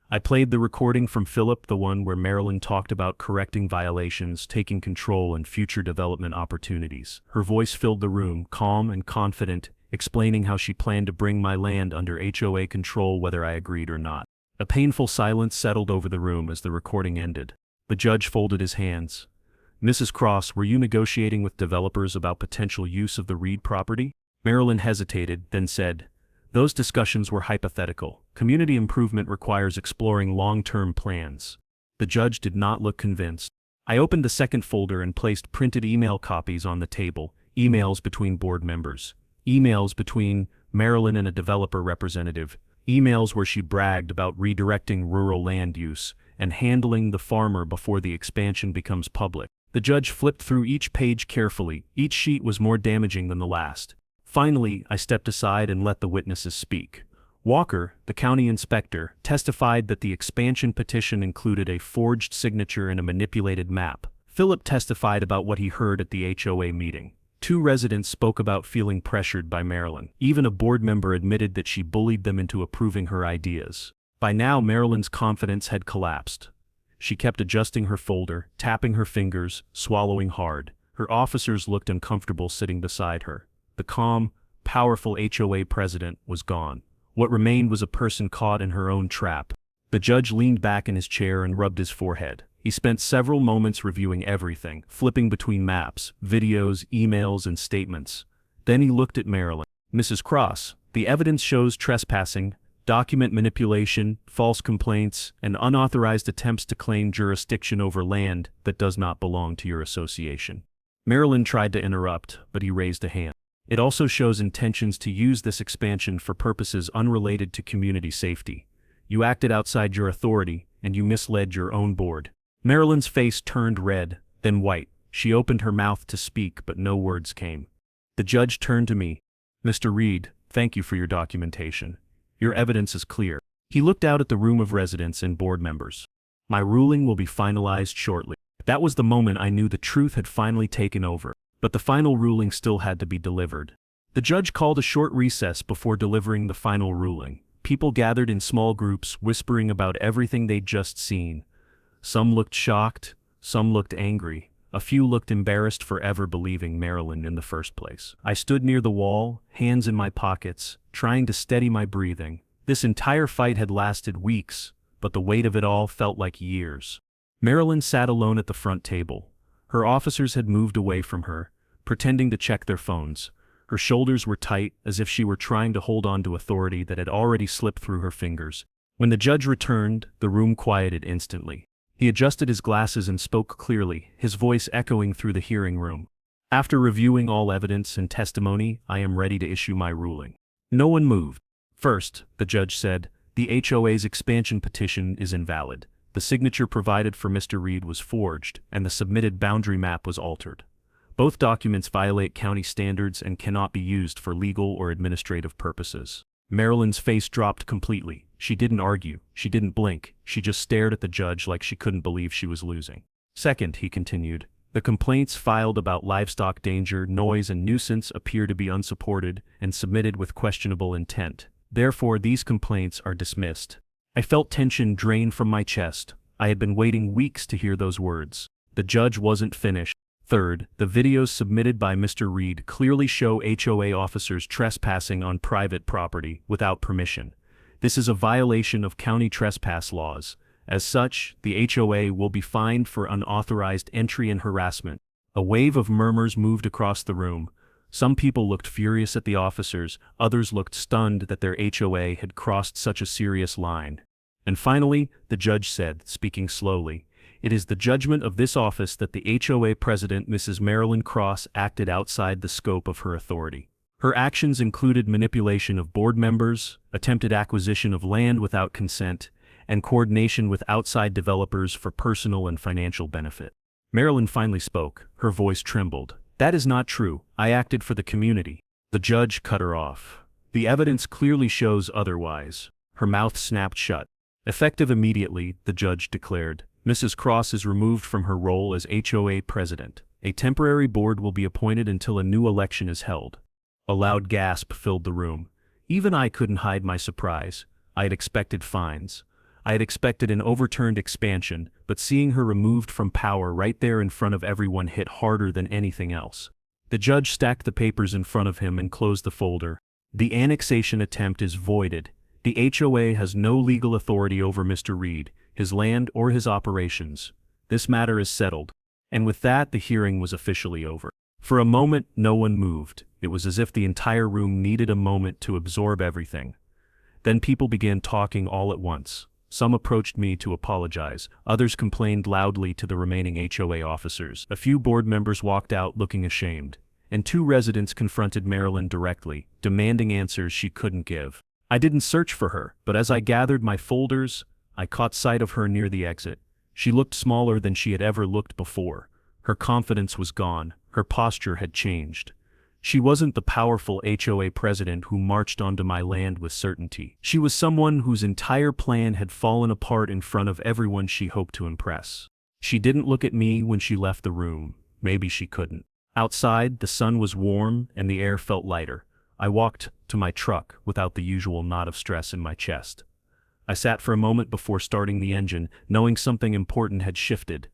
I played the recording from Philip, the one where Marilyn talked about correcting violations, taking control, and future development opportunities. Her voice filled the room, calm and confident, explaining how she planned to bring my land under HOA control whether I agreed or not. A painful silence settled over the room as the recording ended. The judge folded his hands. "Mrs. Cross, were you negotiating with developers about potential use of the Reed property?" Marilyn hesitated, then said, "Those discussions were hypothetical. Community improvement requires exploring long-term plans." The judge did not look convinced. I opened the second folder and placed printed email copies on the table, emails between board members, emails between Marilyn and a developer representative, emails where she bragged about redirecting rural land use and handling the farmer before the expansion becomes public. The judge flipped through each page carefully. Each sheet was more damaging than the last. Finally, I stepped aside and let the witnesses speak. Walker, the county inspector, testified that the expansion petition included a forged signature and a manipulated map. Philip testified about what he heard at the HOA meeting. 2 residents spoke about feeling pressured by Marilyn. Even a board member admitted that she bullied them into approving her ideas. By now, Marilyn's confidence had collapsed. She kept adjusting her folder, tapping her fingers, swallowing hard. Her officers looked uncomfortable sitting beside her. The calm, powerful HOA president was gone. What remained was a person caught in her own trap. The judge leaned back in his chair and rubbed his forehead. He spent several moments reviewing everything, flipping between maps, videos, emails, and statements. Then he looked at Marilyn. "Mrs. Cross, the evidence shows trespassing, document manipulation, false complaints, and unauthorized attempts to claim jurisdiction over land that does not belong to your association." Marilyn tried to interrupt, but he raised a hand. "It also shows intentions to use this expansion for purposes unrelated to community safety. You acted outside your authority, and you misled your own board." Marilyn's face turned red, then white. She opened her mouth to speak, but no words came. The judge turned to me. "Mr. Reed, thank you for your documentation. Your evidence is clear." He looked out at the room of residents and board members. "My ruling will be finalized shortly." That was the moment I knew the truth had finally taken over. But the final ruling still had to be delivered. The judge called a short recess before delivering the final ruling. People gathered in small groups, whispering about everything they'd just seen. Some looked shocked, some looked angry, a few looked embarrassed for ever believing Marilyn in the first place. I stood near the wall, hands in my pockets, trying to steady my breathing. This entire fight had lasted weeks, but the weight of it all felt like years. Marilyn sat alone at the front table. Her officers had moved away from her, pretending to check their phones. Her shoulders were tight, as if she were trying to hold on to authority that had already slipped through her fingers. When the judge returned, the room quieted instantly. He adjusted his glasses and spoke clearly, his voice echoing through the hearing room. "After reviewing all evidence and testimony, I am ready to issue my ruling." No one moved. "First," the judge said, "the HOA's expansion petition is invalid. The signature provided for Mr. Reed was forged, and the submitted boundary map was altered. Both documents violate county standards and cannot be used for legal or administrative purposes." Marilyn's face dropped completely. She didn't argue, she didn't blink, she just stared at the judge like she couldn't believe she was losing. "Second," he continued, "the complaints filed about livestock danger, noise, and nuisance appear to be unsupported and submitted with questionable intent. Therefore, these complaints are dismissed." I felt tension drain from my chest. I had been waiting weeks to hear those words. The judge wasn't finished. Third, the videos submitted by Mr. Reed clearly show HOA officers trespassing on private property without permission. This is a violation of county trespass laws. As such, the HOA will be fined for unauthorized entry and harassment. A wave of murmurs moved across the room. Some people looked furious at the officers, others looked stunned that their HOA had crossed such a serious line. And finally, the judge said, speaking slowly, "It is the judgment of this office that the HOA president, Mrs. Marilyn Cross, acted outside the scope of her authority. Her actions included manipulation of board members, attempted acquisition of land without consent, and coordination with outside developers for personal and financial benefit." Marilyn finally spoke. Her voice trembled. "That is not true. I acted for the community." The judge cut her off. "The evidence clearly shows otherwise." Her mouth snapped shut. Effective immediately, the judge declared, "Mrs. Cross is removed from her role as HOA president. A temporary board will be appointed until a new election is held." A loud gasp filled the room. Even I couldn't hide my surprise. I had expected fines. I had expected an overturned expansion, but seeing her removed from power right there in front of everyone hit harder than anything else. The judge stacked the papers in front of him and closed the folder. "The annexation attempt is voided. The HOA has no legal authority over Mr. Reed, his land, or his operations. This matter is settled." And with that, the hearing was officially over. For a moment, no one moved. It was as if the entire room needed a moment to absorb everything. Then people began talking all at once. Some approached me to apologize, others complained loudly to the remaining HOA officers. A few board members walked out looking ashamed, and 2 residents confronted Marilyn directly, demanding answers she couldn't give. I didn't search for her, but as I gathered my folders, I caught sight of her near the exit. She looked smaller than she had ever looked before. Her confidence was gone, her posture had changed. She wasn't the powerful HOA president who marched onto my land with certainty. She was someone whose entire plan had fallen apart in front of everyone she hoped to impress. She didn't look at me when she left the room. Maybe she couldn't. Outside, the sun was warm and the air felt lighter. I walked to my truck without the usual knot of stress in my chest. I sat for a moment before starting the engine, knowing something important had shifted.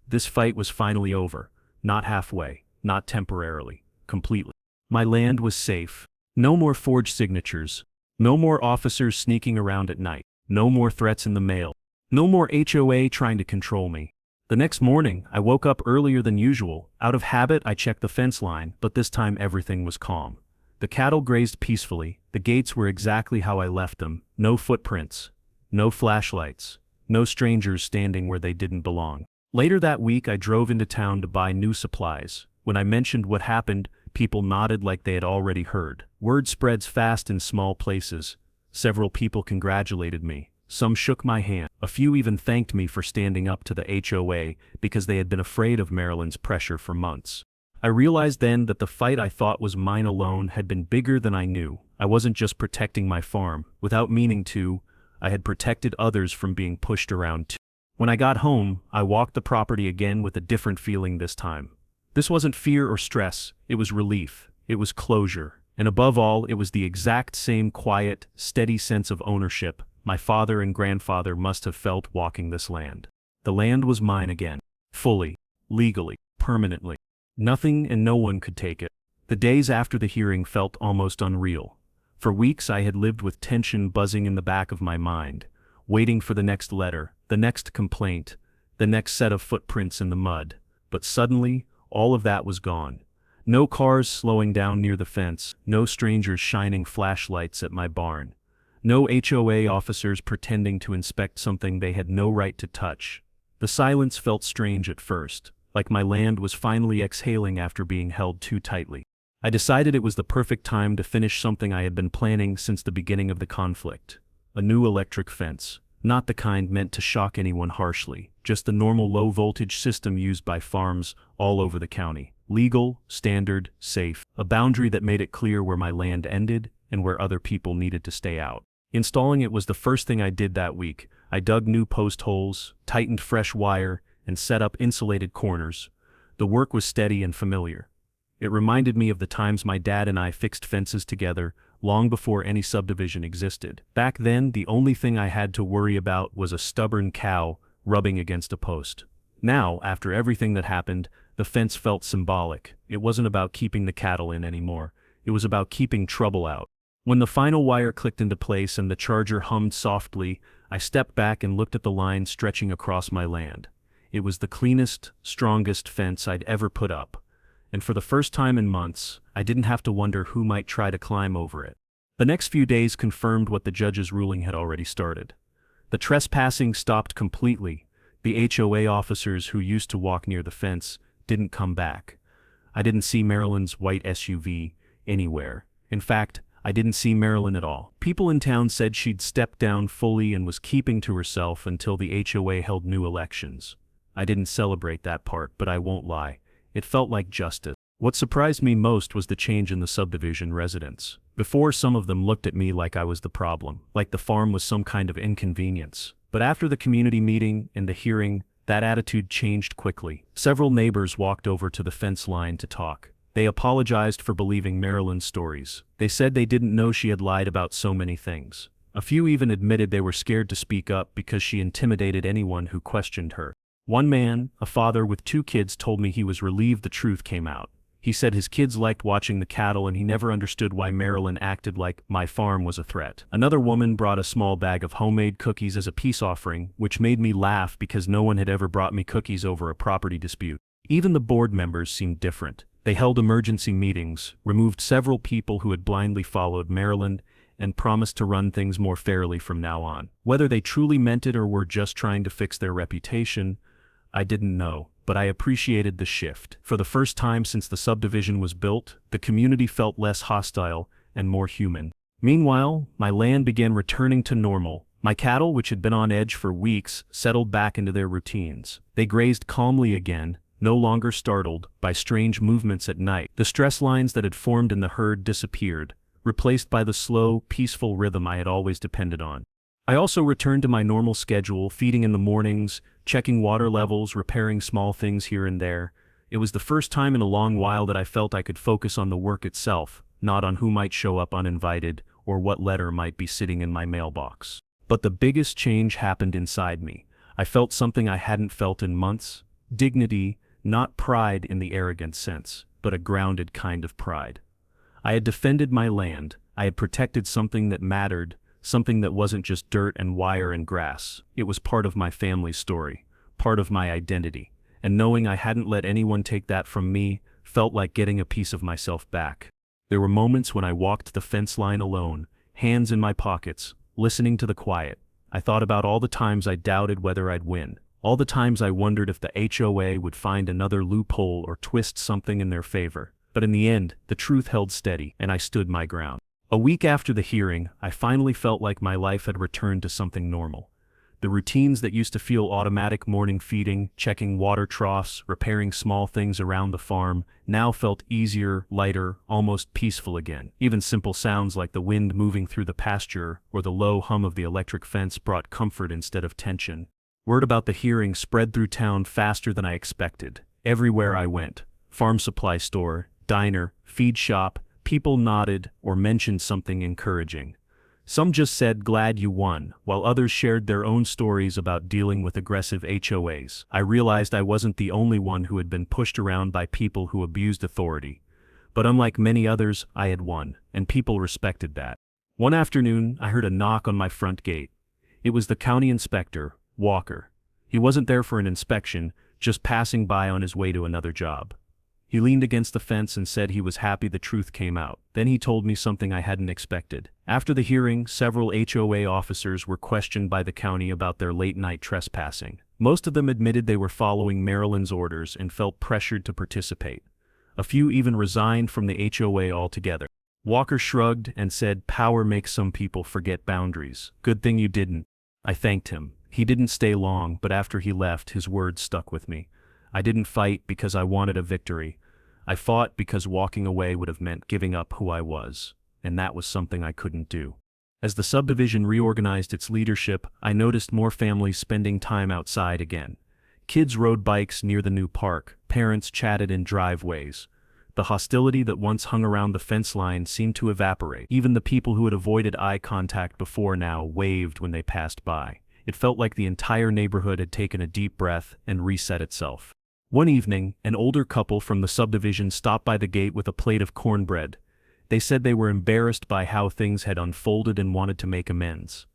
This fight was finally over. Not halfway, not temporarily, completely. My land was safe. No more forged signatures. No more officers sneaking around at night. No more threats in the mail. No more HOA trying to control me. The next morning, I woke up earlier than usual. Out of habit, I checked the fence line, but this time everything was calm. The cattle grazed peacefully. The gates were exactly how I left them. No footprints. No flashlights. No strangers standing where they didn't belong. Later that week, I drove into town to buy new supplies. When I mentioned what happened, people nodded like they had already heard. Word spreads fast in small places. Several people congratulated me. Some shook my hand. A few even thanked me for standing up to the HOA because they had been afraid of Marilyn's pressure for months. I realized then that the fight I thought was mine alone had been bigger than I knew. I wasn't just protecting my farm. Without meaning to, I had protected others from being pushed around too. When I got home, I walked the property again with a different feeling this time. This wasn't fear or stress, it was relief, it was closure, and above all, it was the exact same quiet, steady sense of ownership my father and grandfather must have felt walking this land. The land was mine again. Fully, legally, permanently. Nothing and no one could take it. The days after the hearing felt almost unreal. For weeks I had lived with tension buzzing in the back of my mind, waiting for the next letter, the next complaint, the next set of footprints in the mud. But suddenly, all of that was gone. No cars slowing down near the fence, no strangers shining flashlights at my barn. No HOA officers pretending to inspect something they had no right to touch. The silence felt strange at first, like my land was finally exhaling after being held too tightly. I decided it was the perfect time to finish something I had been planning since the beginning of the conflict. A new electric fence. Not the kind meant to shock anyone harshly, just the normal low-voltage system used by farms all over the county. Legal, standard, safe. A boundary that made it clear where my land ended and where other people needed to stay out. Installing it was the first thing I did that week. I dug new post holes, tightened fresh wire, and set up insulated corners. The work was steady and familiar. It reminded me of the times my dad and I fixed fences together, long before any subdivision existed. Back then, the only thing I had to worry about was a stubborn cow rubbing against a post. Now, after everything that happened, the fence felt symbolic. It wasn't about keeping the cattle in anymore. It was about keeping trouble out. When the final wire clicked into place and the charger hummed softly, I stepped back and looked at the line stretching across my land. It was the cleanest, strongest fence I'd ever put up. And for the first time in months, I didn't have to wonder who might try to climb over it. The next few days confirmed what the judge's ruling had already started. The trespassing stopped completely. The HOA officers who used to walk near the fence didn't come back. I didn't see Marilyn's white SUV anywhere. In fact, I didn't see Marilyn at all. People in town said she'd stepped down fully and was keeping to herself until the HOA held new elections. I didn't celebrate that part, but I won't lie. It felt like justice. What surprised me most was the change in the subdivision residents. Before, some of them looked at me like I was the problem, like the farm was some kind of inconvenience. But after the community meeting and the hearing, that attitude changed quickly. Several neighbors walked over to the fence line to talk. They apologized for believing Marilyn's stories. They said they didn't know she had lied about so many things. A few even admitted they were scared to speak up because she intimidated anyone who questioned her. One man, a father with 2 kids, told me he was relieved the truth came out. He said his kids liked watching the cattle and he never understood why Marilyn acted like my farm was a threat. Another woman brought a small bag of homemade cookies as a peace offering, which made me laugh because no one had ever brought me cookies over a property dispute. Even the board members seemed different. They held emergency meetings, removed several people who had blindly followed Marilyn, and promised to run things more fairly from now on. Whether they truly meant it or were just trying to fix their reputation, I didn't know, but I appreciated the shift. For the first time since the subdivision was built, the community felt less hostile and more human. Meanwhile, my land began returning to normal. My cattle, which had been on edge for weeks, settled back into their routines. They grazed calmly again, no longer startled by strange movements at night. The stress lines that had formed in the herd disappeared, replaced by the slow, peaceful rhythm I had always depended on. I also returned to my normal schedule, feeding in the mornings, checking water levels, repairing small things here and there. It was the first time in a long while that I felt I could focus on the work itself, not on who might show up uninvited or what letter might be sitting in my mailbox. But the biggest change happened inside me. I felt something I hadn't felt in months. Dignity, not pride in the arrogant sense, but a grounded kind of pride. I had defended my land. I had protected something that mattered, something that wasn't just dirt and wire and grass. It was part of my family's story, part of my identity. And knowing I hadn't let anyone take that from me felt like getting a piece of myself back. There were moments when I walked the fence line alone, hands in my pockets, listening to the quiet. I thought about all the times I doubted whether I'd win, all the times I wondered if the HOA would find another loophole or twist something in their favor. But in the end, the truth held steady, and I stood my ground. A week after the hearing, I finally felt like my life had returned to something normal. The routines that used to feel automatic, morning feeding, checking water troughs, repairing small things around the farm, now felt easier, lighter, almost peaceful again. Even simple sounds like the wind moving through the pasture or the low hum of the electric fence brought comfort instead of tension. Word about the hearing spread through town faster than I expected. Everywhere I went, farm supply store, diner, feed shop, people nodded or mentioned something encouraging. Some just said, "Glad you won," while others shared their own stories about dealing with aggressive HOAs. I realized I wasn't the only one who had been pushed around by people who abused authority. But unlike many others, I had won, and people respected that. One afternoon, I heard a knock on my front gate. It was the county inspector, Walker. He wasn't there for an inspection, just passing by on his way to another job. He leaned against the fence and said he was happy the truth came out. Then he told me something I hadn't expected. After the hearing, several HOA officers were questioned by the county about their late-night trespassing. Most of them admitted they were following Maryland's orders and felt pressured to participate. A few even resigned from the HOA altogether. Walker shrugged and said, "Power makes some people forget boundaries. Good thing you didn't." I thanked him. He didn't stay long, but after he left, his words stuck with me. I didn't fight because I wanted a victory. I fought because walking away would have meant giving up who I was, and that was something I couldn't do. As the subdivision reorganized its leadership, I noticed more families spending time outside again. Kids rode bikes near the new park, parents chatted in driveways. The hostility that once hung around the fence line seemed to evaporate. Even the people who had avoided eye contact before now waved when they passed by. It felt like the entire neighborhood had taken a deep breath and reset itself. One evening, an older couple from the subdivision stopped by the gate with a plate of cornbread. They said they were embarrassed by how things had unfolded and wanted to make amends.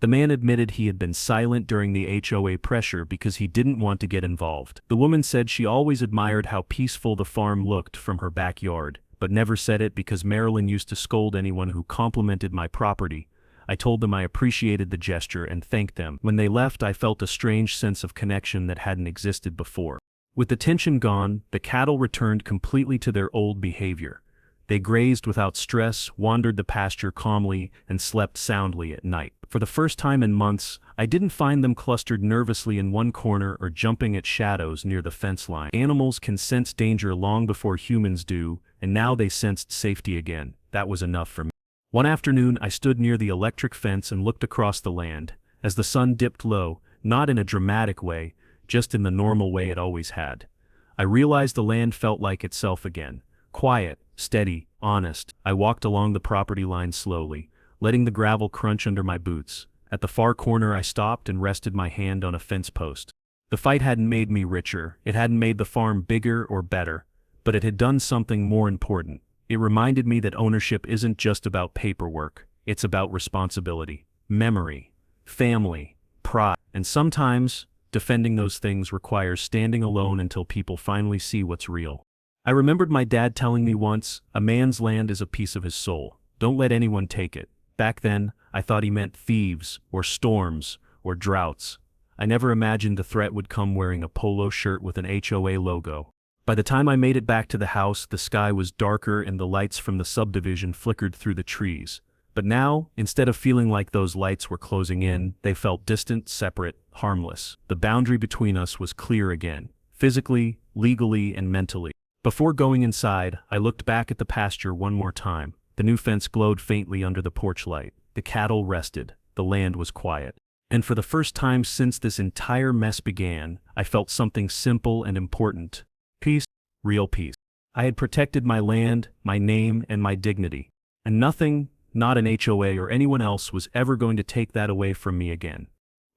The man admitted he had been silent during the HOA pressure because he didn't want to get involved. The woman said she always admired how peaceful the farm looked from her backyard, but never said it because Marilyn used to scold anyone who complimented my property. I told them I appreciated the gesture and thanked them. When they left, I felt a strange sense of connection that hadn't existed before. With the tension gone, the cattle returned completely to their old behavior. They grazed without stress, wandered the pasture calmly, and slept soundly at night. For the first time in months, I didn't find them clustered nervously in one corner or jumping at shadows near the fence line. Animals can sense danger long before humans do, and now they sensed safety again. That was enough for me. One afternoon, I stood near the electric fence and looked across the land. As the sun dipped low, not in a dramatic way, just in the normal way it always had, I realized the land felt like itself again. Quiet, steady, honest. I walked along the property line slowly, letting the gravel crunch under my boots. At the far corner I stopped and rested my hand on a fence post. The fight hadn't made me richer, it hadn't made the farm bigger or better, but it had done something more important. It reminded me that ownership isn't just about paperwork, it's about responsibility, memory, family, pride, and sometimes, defending those things requires standing alone until people finally see what's real. I remembered my dad telling me once, "A man's land is a piece of his soul. Don't let anyone take it." Back then, I thought he meant thieves, or storms, or droughts. I never imagined the threat would come wearing a polo shirt with an HOA logo. By the time I made it back to the house, the sky was darker and the lights from the subdivision flickered through the trees. But now, instead of feeling like those lights were closing in, they felt distant, separate, harmless. The boundary between us was clear again, physically, legally, and mentally. Before going inside, I looked back at the pasture one more time. The new fence glowed faintly under the porch light. The cattle rested. The land was quiet. And for the first time since this entire mess began, I felt something simple and important. Peace. Real peace. I had protected my land, my name, and my dignity. And nothing, not an HOA or anyone else, was ever going to take that away from me again.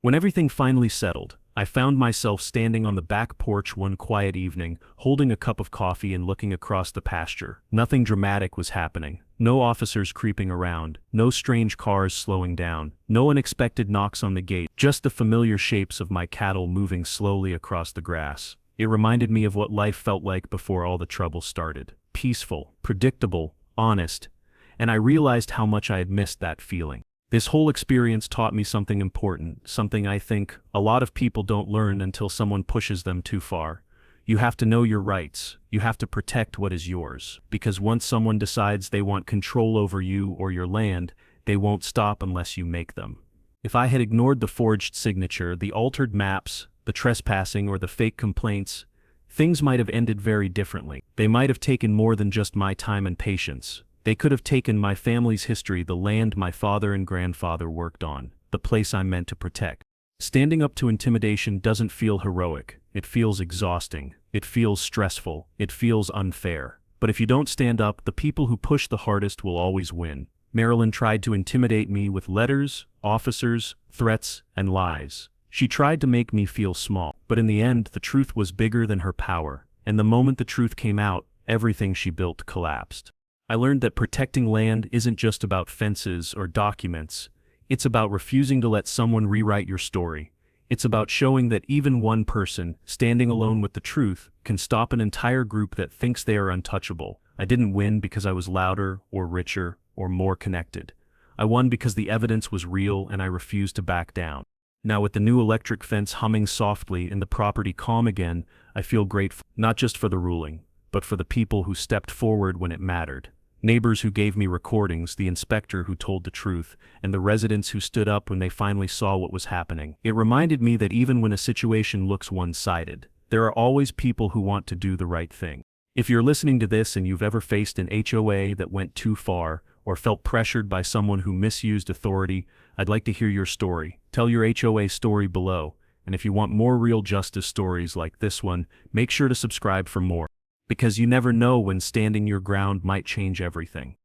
When everything finally settled, I found myself standing on the back porch one quiet evening, holding a cup of coffee and looking across the pasture. Nothing dramatic was happening. No officers creeping around, no strange cars slowing down, no unexpected knocks on the gate, just the familiar shapes of my cattle moving slowly across the grass. It reminded me of what life felt like before all the trouble started. Peaceful, predictable, honest, and I realized how much I had missed that feeling. This whole experience taught me something important, something I think a lot of people don't learn until someone pushes them too far. You have to know your rights. You have to protect what is yours. Because once someone decides they want control over you or your land, they won't stop unless you make them. If I had ignored the forged signature, the altered maps, the trespassing, or the fake complaints, things might have ended very differently. They might have taken more than just my time and patience. They could have taken my family's history, the land my father and grandfather worked on, the place I'm meant to protect. Standing up to intimidation doesn't feel heroic. It feels exhausting. It feels stressful. It feels unfair. But if you don't stand up, the people who push the hardest will always win. Marilyn tried to intimidate me with letters, officers, threats, and lies. She tried to make me feel small. But in the end, the truth was bigger than her power. And the moment the truth came out, everything she built collapsed. I learned that protecting land isn't just about fences or documents. It's about refusing to let someone rewrite your story. It's about showing that even one person, standing alone with the truth, can stop an entire group that thinks they are untouchable. I didn't win because I was louder, or richer, or more connected. I won because the evidence was real and I refused to back down. Now with the new electric fence humming softly and the property calm again, I feel grateful, not just for the ruling, but for the people who stepped forward when it mattered. Neighbors who gave me recordings, the inspector who told the truth, and the residents who stood up when they finally saw what was happening. It reminded me that even when a situation looks one-sided, there are always people who want to do the right thing. If you're listening to this and you've ever faced an HOA that went too far, or felt pressured by someone who misused authority, I'd like to hear your story. Tell your HOA story below, and if you want more real justice stories like this one, make sure to subscribe for more. Because you never know when standing your ground might change everything.